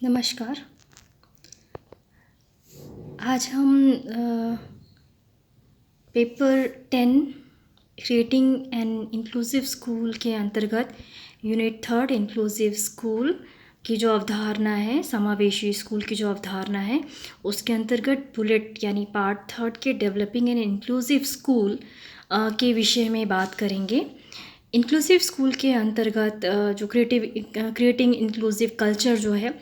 नमस्कार। आज हम paper 10 creating an inclusive school के अंतर्गत यूनिट 3 इंक्लूसिव स्कूल की जो अवधारणा है, समावेशी स्कूल की जो अवधारणा है, उसके अंतर्गत बुलेट यानी पार्ट 3 के डेवलपिंग एन इंक्लूसिव स्कूल के विषय में बात करेंगे। इंक्लूसिव स्कूल के अंतर्गत जो क्रिएटिंग इंक्लूसिव कल्चर जो है,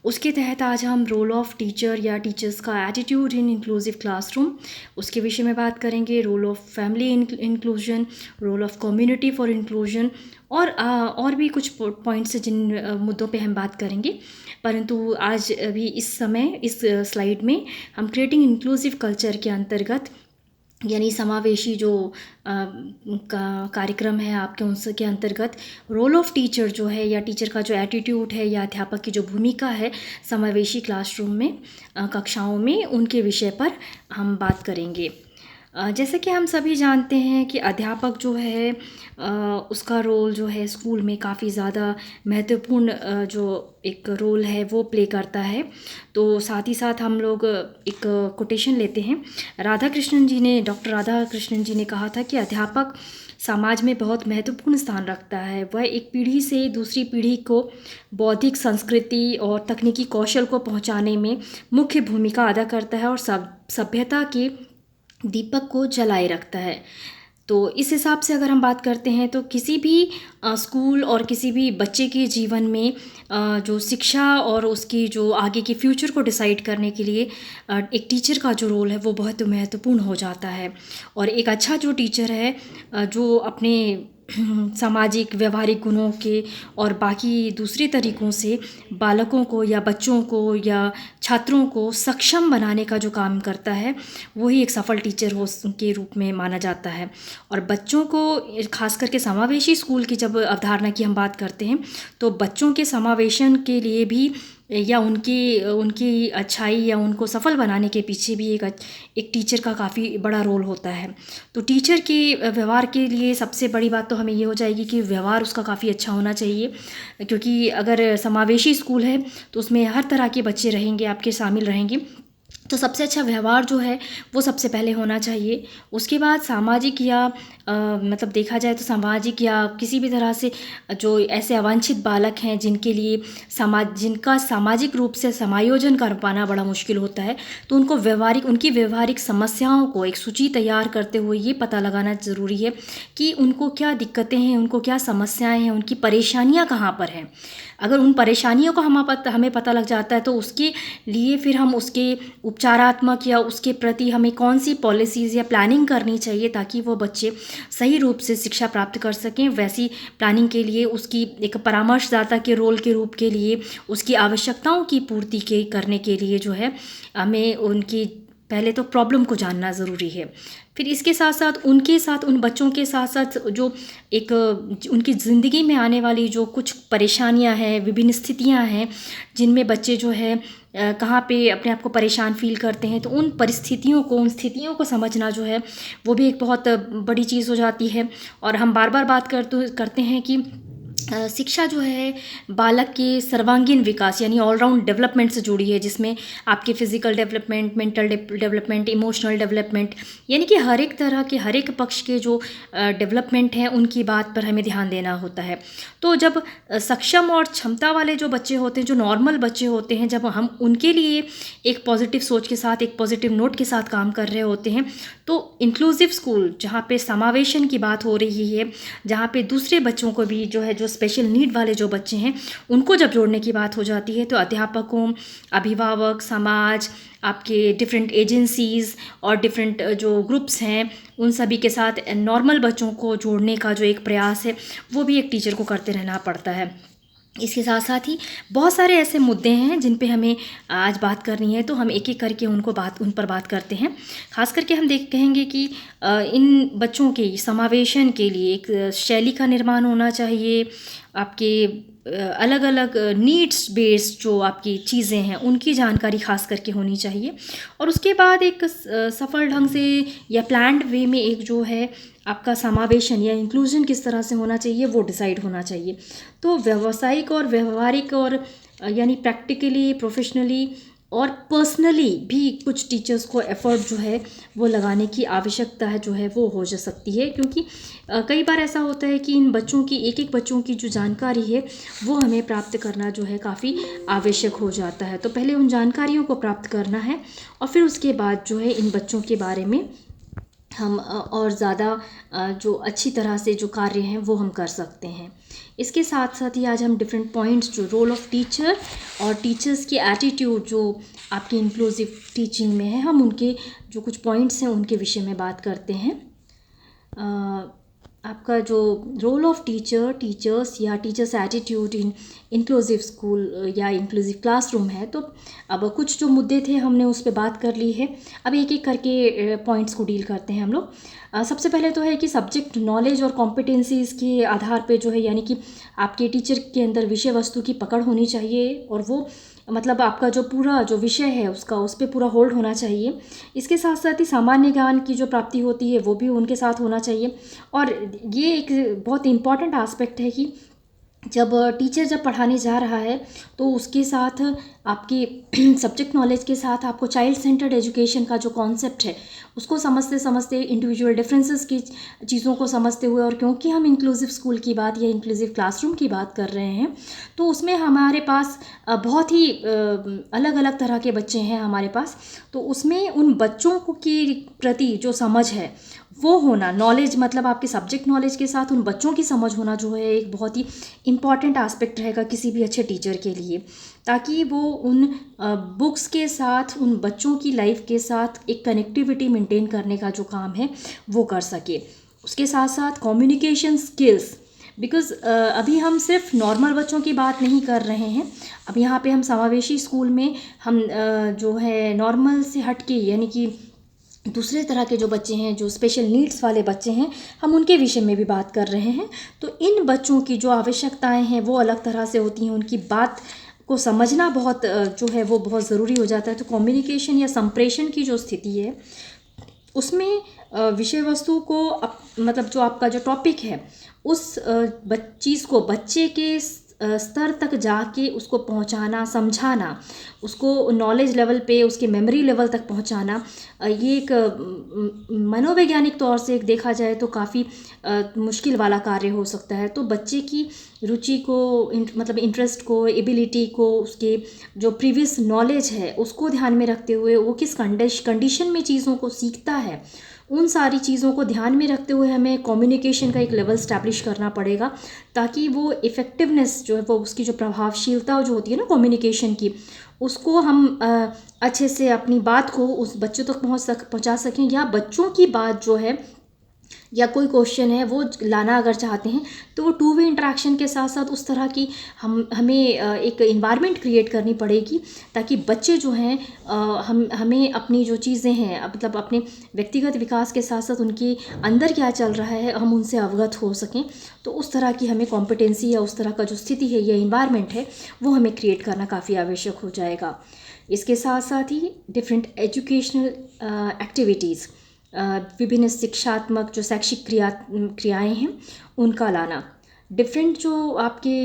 उसके तहत आज हम रोल ऑफ टीचर या टीचर्स का एटीट्यूड इन इंक्लूसिव क्लासरूम, उसके विषय में बात करेंगे। Role of family inclusion, role of community for inclusion और भी कुछ पॉइंट्स हैं जिन मुद्दों पे हम बात करेंगे। परंतु आज अभी इस समय इस स्लाइड में हम क्रिएटिंग इंक्लूसिव कल्चर के अंतर्गत यानी समावेशी जो कार्यक्रम है आपके, उसके अंतर्गत रोल ऑफ टीचर जो है या टीचर का जो एटीट्यूड है या अध्यापक की जो भूमिका है समावेशी क्लासरूम में, कक्षाओं में, उनके विषय पर हम बात करेंगे। जैसे कि हम सभी जानते हैं कि अध्यापक जो है उसका रोल जो है स्कूल में काफ़ी ज़्यादा महत्वपूर्ण जो एक रोल है वो प्ले करता है। तो साथ ही साथ हम लोग एक कोटेशन लेते हैं। डॉक्टर राधा कृष्णन जी ने कहा था कि अध्यापक समाज में बहुत महत्वपूर्ण स्थान रखता है। वह एक पीढ़ी से दूसरी पीढ़ी को बौद्धिक, संस्कृति और तकनीकी कौशल को पहुंचाने में मुख्य भूमिका अदा करता है और सभ्यता के दीपक को जलाए रखता है। तो इस हिसाब से अगर हम बात करते हैं तो किसी भी स्कूल और किसी भी बच्चे के जीवन में जो शिक्षा और उसकी जो आगे के फ्यूचर को डिसाइड करने के लिए एक टीचर का जो रोल है वो बहुत महत्वपूर्ण हो जाता है। और एक अच्छा जो टीचर है जो अपने सामाजिक व्यवहारिक गुणों के और बाकी दूसरे तरीक़ों से बालकों को या बच्चों को या छात्रों को सक्षम बनाने का जो काम करता है, वही एक सफल टीचर हो के रूप में माना जाता है। और बच्चों को खास करके समावेशी स्कूल की जब अवधारणा की हम बात करते हैं तो बच्चों के समावेशन के लिए भी या उनकी अच्छाई या उनको सफल बनाने के पीछे भी एक टीचर का काफ़ी बड़ा रोल होता है। तो टीचर के व्यवहार के लिए सबसे बड़ी बात तो हमें ये हो जाएगी कि व्यवहार उसका काफ़ी अच्छा होना चाहिए, क्योंकि अगर समावेशी स्कूल है तो उसमें हर तरह के बच्चे रहेंगे, आपके शामिल रहेंगे। तो सबसे अच्छा व्यवहार जो है वो सबसे पहले होना चाहिए। उसके बाद सामाजिक या मतलब देखा जाए तो सामाजिक या किसी भी तरह से जो ऐसे अवांछित बालक हैं जिनका सामाजिक रूप से समायोजन कर पाना बड़ा मुश्किल होता है, तो उनकी व्यवहारिक समस्याओं को एक सूची तैयार करते हुए ये पता लगाना ज़रूरी है कि उनको क्या दिक्कतें हैं, उनको क्या समस्याएं हैं, उनकी परेशानियां कहाँ पर हैं। अगर उन परेशानियों को हमें पता लग जाता है तो उसके लिए फिर हम उसके उपचारात्मक या उसके प्रति हमें कौन सी पॉलिसीज़ या प्लानिंग करनी चाहिए ताकि वो बच्चे सही रूप से शिक्षा प्राप्त कर सकें। वैसी प्लानिंग के लिए उसकी एक परामर्शदाता के रोल के रूप के लिए उसकी आवश्यकताओं की पूर्ति करने के लिए जो है हमें उनकी पहले तो प्रॉब्लम को जानना ज़रूरी है। फिर इसके साथ साथ उन बच्चों के साथ साथ जो एक उनकी ज़िंदगी में आने वाली जो कुछ परेशानियां हैं, विभिन्न स्थितियां हैं जिनमें बच्चे जो है कहाँ पे अपने आप को परेशान फील करते हैं, तो उन उन स्थितियों को समझना जो है वो भी एक बहुत बड़ी चीज़ हो जाती है। और हम बार बार बात करते हैं कि शिक्षा जो है बालक के सर्वांगीण विकास यानी ऑलराउंड डेवलपमेंट से जुड़ी है, जिसमें आपके physical development, mental development, emotional development, यानी कि हर एक तरह के हर एक पक्ष के जो डेवलपमेंट हैं उनकी बात पर हमें ध्यान देना होता है। तो जब सक्षम और क्षमता वाले जो बच्चे होते हैं, जो नॉर्मल बच्चे होते हैं, जब हम उनके लिए एक पॉजिटिव सोच के साथ, एक पॉजिटिव नोट के साथ काम कर रहे होते हैं, तो इंक्लूसिव स्कूल जहाँ पे समावेशन की बात हो रही है, जहाँ पे दूसरे बच्चों को भी जो है, जो स्पेशल नीड वाले जो बच्चे हैं उनको जब जोड़ने की बात हो जाती है, तो अध्यापकों, अभिभावक, समाज, आपके डिफरेंट एजेंसीज़ और डिफरेंट जो ग्रुप्स हैं, उन सभी के साथ नॉर्मल बच्चों को जोड़ने का जो एक प्रयास है वो भी एक टीचर को करते रहना पड़ता है। इसके साथ साथ ही बहुत सारे ऐसे मुद्दे हैं जिन पे हमें आज बात करनी है, तो हम एक एक करके उन पर बात करते हैं। खास करके हम कहेंगे कि इन बच्चों के समावेशन के लिए एक शैली का निर्माण होना चाहिए। आपके अलग अलग नीड्स बेस्ड जो आपकी चीज़ें हैं उनकी जानकारी खास करके होनी चाहिए। और उसके बाद एक सफल ढंग से या प्लान्ड वे में एक जो है आपका समावेशन या इंक्लूजन किस तरह से होना चाहिए वो डिसाइड होना चाहिए। तो व्यावसायिक और व्यवहारिक और यानी प्रैक्टिकली, प्रोफेशनली और पर्सनली भी कुछ टीचर्स को एफ़र्ट जो है वो लगाने की आवश्यकता है जो है वो हो जा सकती है, क्योंकि कई बार ऐसा होता है कि इन बच्चों की एक बच्चों की जो जानकारी है वो हमें प्राप्त करना जो है काफ़ी आवश्यक हो जाता है। तो पहले उन जानकारियों को प्राप्त करना है और फिर उसके बाद जो है इन बच्चों के बारे में हम और ज़्यादा जो अच्छी तरह से जो कार्य हैं वो हम कर सकते हैं। इसके साथ साथ ही आज हम डिफरेंट पॉइंट्स जो रोल ऑफ टीचर और टीचर्स की एटीट्यूड जो आपकी इंक्लूसिव टीचिंग में है, हम उनके जो कुछ पॉइंट्स हैं उनके विषय में बात करते हैं। आपका जो रोल ऑफ टीचर्स या teachers attitude in inclusive school या इंक्लूसिव क्लासरूम है, तो अब कुछ जो मुद्दे थे हमने उस पर बात कर ली है। अब एक एक करके पॉइंट्स को डील करते हैं हम लोग। सबसे पहले तो है कि सब्जेक्ट नॉलेज और कॉम्पिटेंसीज़ के आधार पे जो है, यानी कि आपके टीचर के अंदर विषय वस्तु की पकड़ होनी चाहिए और वो मतलब आपका जो पूरा जो विषय है उसका उस पर पूरा होल्ड होना चाहिए। इसके साथ साथ ही सामान्य ज्ञान की जो प्राप्ति होती है वो भी उनके साथ होना चाहिए। और ये एक बहुत इम्पॉर्टेंट आस्पेक्ट है कि जब टीचर जब पढ़ाने जा रहा है तो उसके साथ आपकी सब्जेक्ट नॉलेज के साथ आपको चाइल्ड सेंटर्ड एजुकेशन का जो कॉन्सेप्ट है उसको समझते समझते इंडिविजुअल डिफरेंसेस की चीज़ों को समझते हुए, और क्योंकि हम इंक्लूसिव स्कूल की बात या इंक्लूसिव क्लासरूम की बात कर रहे हैं तो उसमें हमारे पास बहुत ही अलग अलग तरह के बच्चे हैं हमारे पास। तो उसमें उन बच्चों को के प्रति जो समझ है वो होना, नॉलेज मतलब आपके सब्जेक्ट नॉलेज के साथ उन बच्चों की समझ होना जो है एक बहुत ही इम्पॉर्टेंट एस्पेक्ट रहेगा किसी भी अच्छे टीचर के लिए, ताकि वो उन बुक्स के साथ उन बच्चों की लाइफ के साथ एक कनेक्टिविटी मेंटेन करने का जो काम है वो कर सके। उसके साथ साथ कम्युनिकेशन स्किल्स, बिकॉज़ अभी हम सिर्फ नॉर्मल बच्चों की बात नहीं कर रहे हैं। अब यहाँ पे हम समावेशी स्कूल में हम जो है नॉर्मल से हट के, यानी कि दूसरे तरह के जो बच्चे हैं, जो स्पेशल नीड्स वाले बच्चे हैं, हम उनके विषय में भी बात कर रहे हैं। तो इन बच्चों की जो आवश्यकताएं हैं वो अलग तरह से होती हैं, उनकी बात को समझना बहुत जो है वो बहुत ज़रूरी हो जाता है। तो कम्युनिकेशन या संप्रेषण की जो स्थिति है उसमें विषय वस्तु को मतलब जो आपका जो टॉपिक है उस चीज़ को बच्चे के स्तर तक जाके उसको पहुंचाना, समझाना, उसको नॉलेज लेवल पे, उसके मेमोरी लेवल तक पहुंचाना, ये एक मनोवैज्ञानिक तौर से एक देखा जाए तो काफ़ी मुश्किल वाला कार्य हो सकता है। तो बच्चे की रुचि को मतलब इंटरेस्ट को, एबिलिटी को, उसके जो प्रीवियस नॉलेज है उसको ध्यान में रखते हुए वो किस कंडीशन में चीज़ों को सीखता है, उन सारी चीज़ों को ध्यान में रखते हुए हमें कम्युनिकेशन का एक लेवल स्टैब्लिश करना पड़ेगा, ताकि वो इफ़ेक्टिवनेस जो है वो उसकी जो प्रभावशीलता जो होती है ना कम्युनिकेशन की, उसको हम अच्छे से अपनी बात को उस बच्चों तक पहुंचा सकें, या बच्चों की बात जो है या कोई क्वेश्चन है वो लाना अगर चाहते हैं तो वो टू वे इंटरेक्शन के साथ साथ उस तरह की हमें एक इन्वायरमेंट क्रिएट करनी पड़ेगी, ताकि बच्चे जो हैं हमें अपनी जो चीज़ें हैं मतलब अपने व्यक्तिगत विकास के साथ साथ उनके अंदर क्या चल रहा है हम उनसे अवगत हो सकें। तो उस तरह की हमें कॉम्पिटेंसी या उस तरह का जो स्थिति है या इन्वायरमेंट है वो हमें क्रिएट करना काफ़ी आवश्यक हो जाएगा। इसके साथ साथ ही डिफरेंट एजुकेशनल एक्टिविटीज़, विभिन्न शिक्षात्मक जो शैक्षिक क्रियाएं हैं उनका लाना, डिफरेंट जो आपके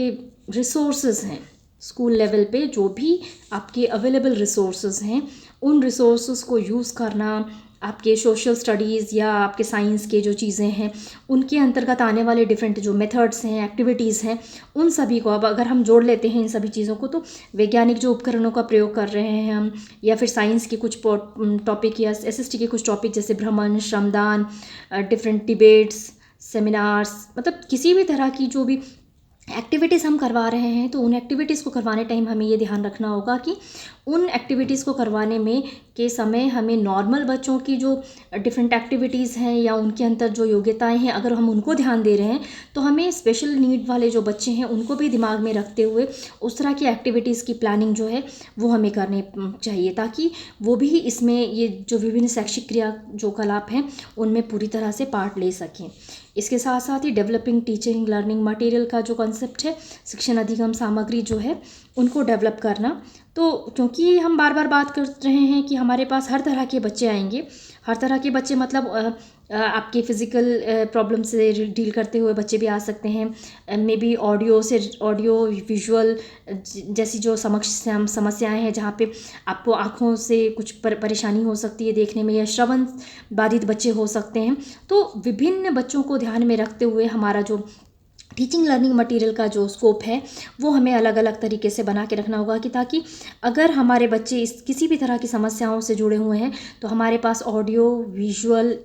रिसोर्सेज हैं स्कूल लेवल पे, जो भी आपके अवेलेबल रिसोर्सेज हैं उन रिसोर्सेज को यूज़ करना, आपके सोशल स्टडीज़ या आपके साइंस के जो चीज़ें हैं उनके अंतर्गत आने वाले डिफरेंट जो मेथड्स हैं, एक्टिविटीज़ हैं, उन सभी को अब अगर हम जोड़ लेते हैं इन सभी चीज़ों को, तो वैज्ञानिक जो उपकरणों का प्रयोग कर रहे हैं हम, या फिर साइंस के कुछ टॉपिक या एसएसटी के कुछ टॉपिक जैसे भ्रमण, श्रमदान, डिफरेंट डिबेट्स, सेमिनार्स, मतलब किसी भी तरह की जो भी एक्टिविटीज़ हम करवा रहे हैं तो उन एक्टिविटीज़ को करवाने टाइम हमें ये ध्यान रखना होगा कि उन एक्टिविटीज़ को करवाने में के समय हमें नॉर्मल बच्चों की जो डिफरेंट एक्टिविटीज़ हैं या उनके अंदर जो योग्यताएं हैं अगर हम उनको ध्यान दे रहे हैं तो हमें स्पेशल नीड वाले जो बच्चे हैं उनको भी दिमाग में रखते हुए उस तरह की एक्टिविटीज़ की प्लानिंग जो है वो हमें करनी चाहिए, ताकि वो भी इसमें ये जो विभिन्न शैक्षिक क्रिया जो कलाप हैं उनमें पूरी तरह से पार्ट ले सकें। इसके साथ साथ ही डेवलपिंग टीचिंग लर्निंग मटेरियल का जो कॉन्सेप्ट है, शिक्षण अधिगम सामग्री जो है उनको डेवलप करना, तो क्योंकि हम बार बार बात कर रहे हैं कि हमारे पास हर तरह के बच्चे आएंगे, हर तरह के बच्चे मतलब आपके फ़िज़िकल प्रॉब्लम से डील करते हुए बच्चे भी आ सकते हैं, मे बी ऑडियो विजुअल जैसी जो समस्याएं हैं, जहाँ पे आपको आँखों से कुछ परेशानी हो सकती है देखने में, या श्रवण बाधित बच्चे हो सकते हैं। तो विभिन्न बच्चों को ध्यान में रखते हुए हमारा जो टीचिंग लर्निंग मटेरियल का जो स्कोप है वो हमें अलग अलग तरीके से बना के रखना होगा, कि ताकि अगर हमारे बच्चे इस किसी भी तरह की समस्याओं से जुड़े हुए हैं तो हमारे पास ऑडियो विजुअल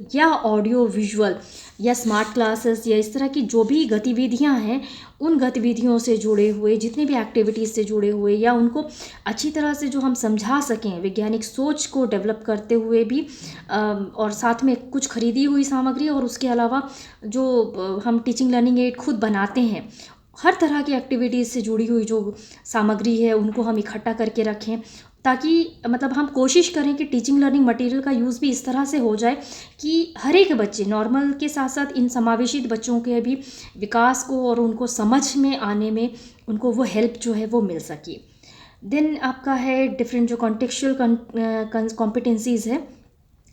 या स्मार्ट क्लासेस या इस तरह की जो भी गतिविधियां हैं, उन गतिविधियों से जुड़े हुए जितने भी एक्टिविटीज़ से जुड़े हुए, या उनको अच्छी तरह से जो हम समझा सकें वैज्ञानिक सोच को डेवलप करते हुए भी, और साथ में कुछ खरीदी हुई सामग्री और उसके अलावा जो हम टीचिंग लर्निंग एड खुद बनाते हैं, हर तरह की एक्टिविटीज़ से जुड़ी हुई जो सामग्री है उनको हम इकट्ठा करके रखें, ताकि मतलब हम कोशिश करें कि टीचिंग लर्निंग मटेरियल का यूज़ भी इस तरह से हो जाए कि हर एक बच्चे नॉर्मल के साथ साथ इन समावेशित बच्चों के भी विकास को और उनको समझ में आने में उनको वो हेल्प जो है वो मिल सके। देन आपका है डिफरेंट जो कॉन्टेक्चुअल कॉम्पिटेंसीज़ है।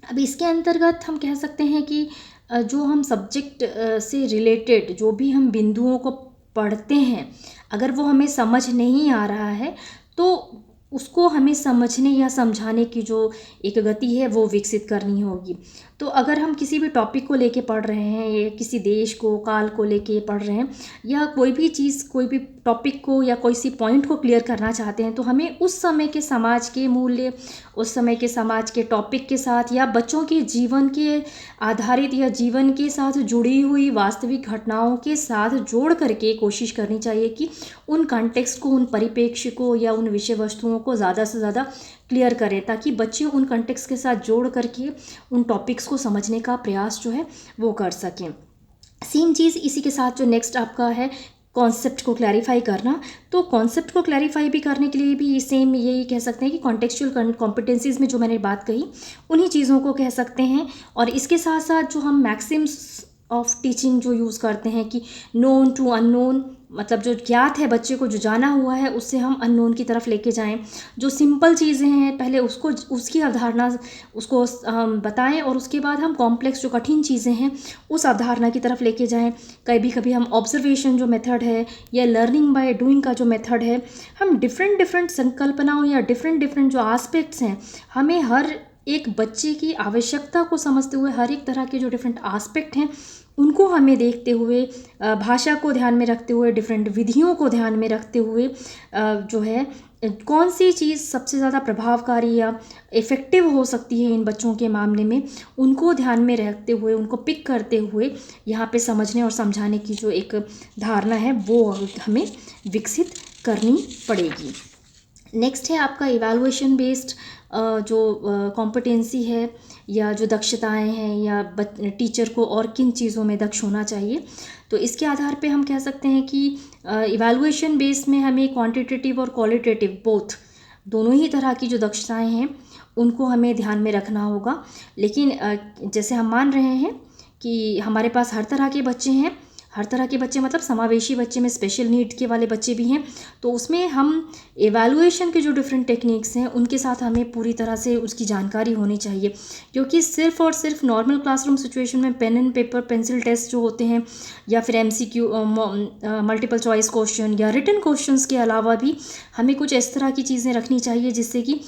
अब इसके अंतर्गत हम कह सकते हैं कि जो हम सब्जेक्ट से रिलेटेड जो भी हम बिंदुओं को पढ़ते हैं, अगर वो हमें समझ नहीं आ रहा है तो उसको हमें समझने या समझाने की जो एक गति है वो विकसित करनी होगी। तो अगर हम किसी भी टॉपिक को लेके पढ़ रहे हैं, या किसी देश को काल को लेके पढ़ रहे हैं, या कोई भी चीज़ कोई भी टॉपिक को या कोई सी पॉइंट को क्लियर करना चाहते हैं, तो हमें उस समय के समाज के मूल्य, उस समय के समाज के टॉपिक के साथ या बच्चों के जीवन के आधारित या जीवन के साथ जुड़ी हुई वास्तविक घटनाओं के साथ जोड़ करके कोशिश करनी चाहिए कि उन कॉन्टेक्स्ट को, उन परिप्रेक्ष्य को या उन विषय वस्तुओं को ज़्यादा से ज़्यादा क्लियर करें, ताकि बच्चे उन कॉन्टेक्स्ट के साथ जोड़ करके उन टॉपिक्स को समझने का प्रयास जो है वो कर सकें। सेम चीज़ इसी के साथ जो नेक्स्ट आपका है कॉन्सेप्ट को क्लैरिफाई करना। तो कॉन्सेप्ट को क्लैरिफाई भी करने के लिए भी सेम यही कह सकते हैं कि कॉन्टेक्चुअल कॉम्पिटेंसीज़ में जो मैंने बात कही उन्हीं चीज़ों को कह सकते हैं। और इसके साथ साथ जो हम मैक्सिम्स ऑफ टीचिंग जो यूज़ करते हैं कि नोन टू अननोन, मतलब जो ज्ञात है बच्चे को, जो जाना हुआ है उससे हम अननोन की तरफ लेके जाएं। जो सिंपल चीज़ें हैं पहले उसको उसकी अवधारणा उसको बताएं, और उसके बाद हम कॉम्प्लेक्स जो कठिन चीज़ें हैं उस अवधारणा की तरफ लेके जाएं। कभी कभी हम ऑब्जर्वेशन जो मेथड है या लर्निंग बाय डूइंग का जो मेथड है, हम डिफरेंट संकल्पनाओं या डिफरेंट जो आस्पेक्ट्स हैं, हमें हर एक बच्चे की आवश्यकता को समझते हुए हर एक तरह के जो डिफरेंट आस्पेक्ट हैं उनको हमें देखते हुए, भाषा को ध्यान में रखते हुए, डिफरेंट विधियों को ध्यान में रखते हुए, जो है कौन सी चीज़ सबसे ज़्यादा प्रभावकारी या इफ़ेक्टिव हो सकती है इन बच्चों के मामले में, उनको ध्यान में रखते हुए, उनको पिक करते हुए यहाँ पे समझने और समझाने की जो एक धारणा है वो हमें विकसित करनी पड़ेगी। नेक्स्ट है आपका इवैल्यूएशन बेस्ड जो कॉम्पिटेंसी है या जो दक्षताएं हैं, या टीचर को और किन चीज़ों में दक्ष होना चाहिए। तो इसके आधार पे हम कह सकते हैं कि इवैल्यूएशन बेस में हमें क्वांटिटेटिव और क्वालिटेटिव दोनों ही तरह की जो दक्षताएं हैं उनको हमें ध्यान में रखना होगा। लेकिन जैसे हम मान रहे हैं कि हमारे पास हर तरह के बच्चे हैं, हर तरह के बच्चे मतलब समावेशी बच्चे में स्पेशल नीड के वाले बच्चे भी हैं, तो उसमें हम एवैल्यूएशन के जो डिफरेंट टेक्निक्स हैं उनके साथ हमें पूरी तरह से उसकी जानकारी होनी चाहिए। क्योंकि सिर्फ और सिर्फ नॉर्मल क्लासरूम सिचुएशन में pen and paper pencil test जो होते हैं, या फिर MCQ मल्टीपल चॉइस क्वेश्चन या रिटन क्वेश्चंस के अलावा भी हमें कुछ इस तरह की चीज़ें रखनी चाहिए जिससे कि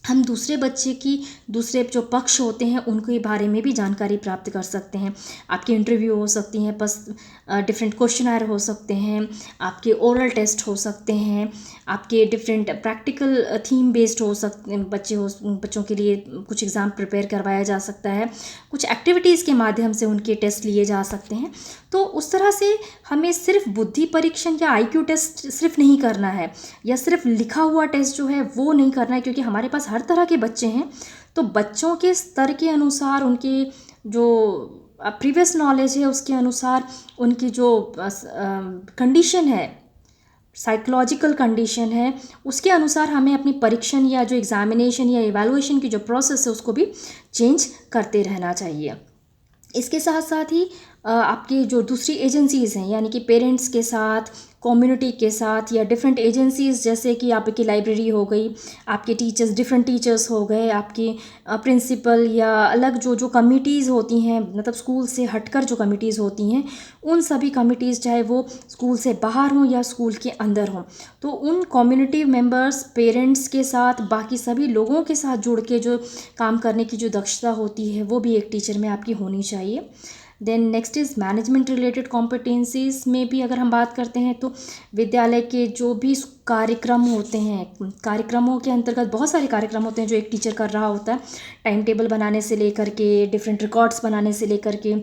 हम दूसरे बच्चे की दूसरे जो पक्ष होते हैं उनके बारे में भी जानकारी प्राप्त कर सकते हैं। आपकी इंटरव्यू हो सकती हैं, बस डिफरेंट क्वेश्चनायर हो सकते हैं, आपके ओरल टेस्ट हो सकते हैं, आपके डिफरेंट प्रैक्टिकल थीम बेस्ड हो सकते हैं, बच्चों के लिए कुछ एग्ज़ाम प्रिपेयर करवाया जा सकता है, कुछ एक्टिविटीज़ के माध्यम से उनके टेस्ट लिए जा सकते हैं। तो उस तरह से हमें सिर्फ बुद्धि परीक्षण या IQ टेस्ट सिर्फ नहीं करना है, या सिर्फ लिखा हुआ टेस्ट जो है वो नहीं करना है, क्योंकि हमारे पास हर तरह के बच्चे हैं। तो बच्चों के स्तर के अनुसार, उनके जो प्रीवियस नॉलेज है उसके अनुसार, उनकी जो कंडीशन है, साइकोलॉजिकल कंडीशन है, उसके अनुसार हमें अपनी परीक्षण या जो एग्ज़ामिनेशन या इवैल्यूएशन की जो प्रोसेस है उसको भी चेंज करते रहना चाहिए। इसके साथ साथ ही आपकी जो दूसरी एजेंसीज़ हैं, यानी कि पेरेंट्स के साथ, कम्युनिटी के साथ या डिफरेंट एजेंसीज़, जैसे कि आपकी लाइब्रेरी हो गई, आपके टीचर्स, डिफरेंट टीचर्स हो गए, आपकी प्रिंसिपल या अलग जो जो कमिटीज़ होती हैं, मतलब स्कूल से हटकर जो कमिटीज़ होती हैं, उन सभी कमिटीज़ चाहे वो स्कूल से बाहर हों या स्कूल के अंदर हों, तो उन कम्युनिटी मेंबर्स, पेरेंट्स के साथ, बाकी सभी लोगों के साथ जुड़ के जो काम करने की जो दक्षता होती है वो भी एक टीचर में आपकी होनी चाहिए। Then next is management related competencies में भी अगर हम बात करते हैं तो विद्यालय के जो भी कार्यक्रम होते हैं, कार्यक्रमों के अंतर्गत बहुत सारे कार्यक्रम होते हैं जो एक टीचर कर रहा होता है, टाइम टेबल बनाने से लेकर के, डिफरेंट रिकॉर्ड्स बनाने से लेकर के,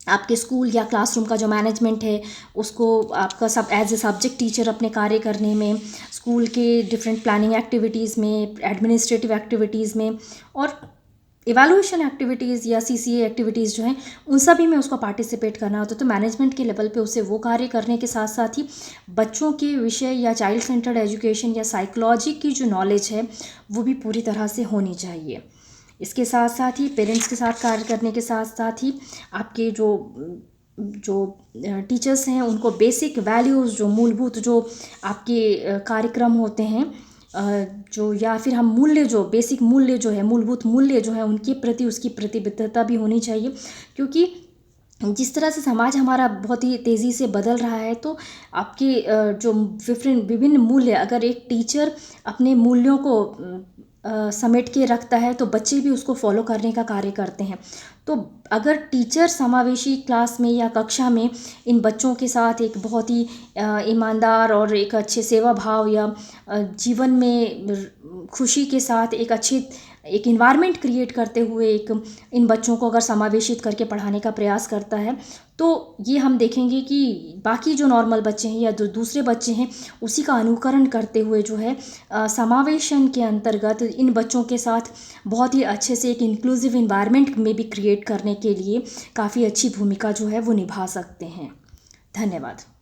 आपके स्कूल या क्लासरूम का जो मैनेजमेंट है उसको आपका सब एज ए सब्जेक्ट टीचर अपने कार्य करने में, स्कूल के डिफरेंट प्लानिंग एक्टिविटीज़ में, एडमिनिस्ट्रेटिव एक्टिविटीज़ में और इवैल्यूएशन एक्टिविटीज़ या सीसीए एक्टिविटीज़ जो हैं उन सभी में उसको पार्टिसिपेट करना होता है। तो मैनेजमेंट के लेवल पे उसे वो कार्य करने के साथ साथ ही बच्चों के विषय या चाइल्ड सेंटर्ड एजुकेशन या साइकोलॉजी की जो नॉलेज है वो भी पूरी तरह से होनी चाहिए। इसके साथ साथ ही पेरेंट्स के साथ कार्य करने के साथ साथ ही आपके जो जो टीचर्स हैं उनको बेसिक वैल्यूज़, जो मूलभूत जो आपके कार्यक्रम होते हैं, जो या फिर हम मूल्य, जो बेसिक मूल्य जो है, मूलभूत मूल्य जो है, उनके प्रति उसकी प्रतिबद्धता भी होनी चाहिए। क्योंकि जिस तरह से समाज हमारा बहुत ही तेज़ी से बदल रहा है, तो आपके जो विभिन्न मूल्य, अगर एक टीचर अपने मूल्यों को समेट के रखता है तो बच्चे भी उसको फॉलो करने का कार्य करते हैं। तो अगर टीचर समावेशी क्लास में या कक्षा में इन बच्चों के साथ एक बहुत ही ईमानदार और एक अच्छे सेवा भाव या जीवन में खुशी के साथ एक इन्वायरमेंट क्रिएट करते हुए एक इन बच्चों को अगर समावेशित करके पढ़ाने का प्रयास करता है, तो ये हम देखेंगे कि बाकी जो नॉर्मल बच्चे हैं या जो दूसरे बच्चे हैं उसी का अनुकरण करते हुए जो है समावेशन के अंतर्गत इन बच्चों के साथ बहुत ही अच्छे से एक इंक्लूसिव इन्वायरमेंट में भी क्रिएट करने के लिए काफ़ी अच्छी भूमिका जो है वो निभा सकते हैं। धन्यवाद।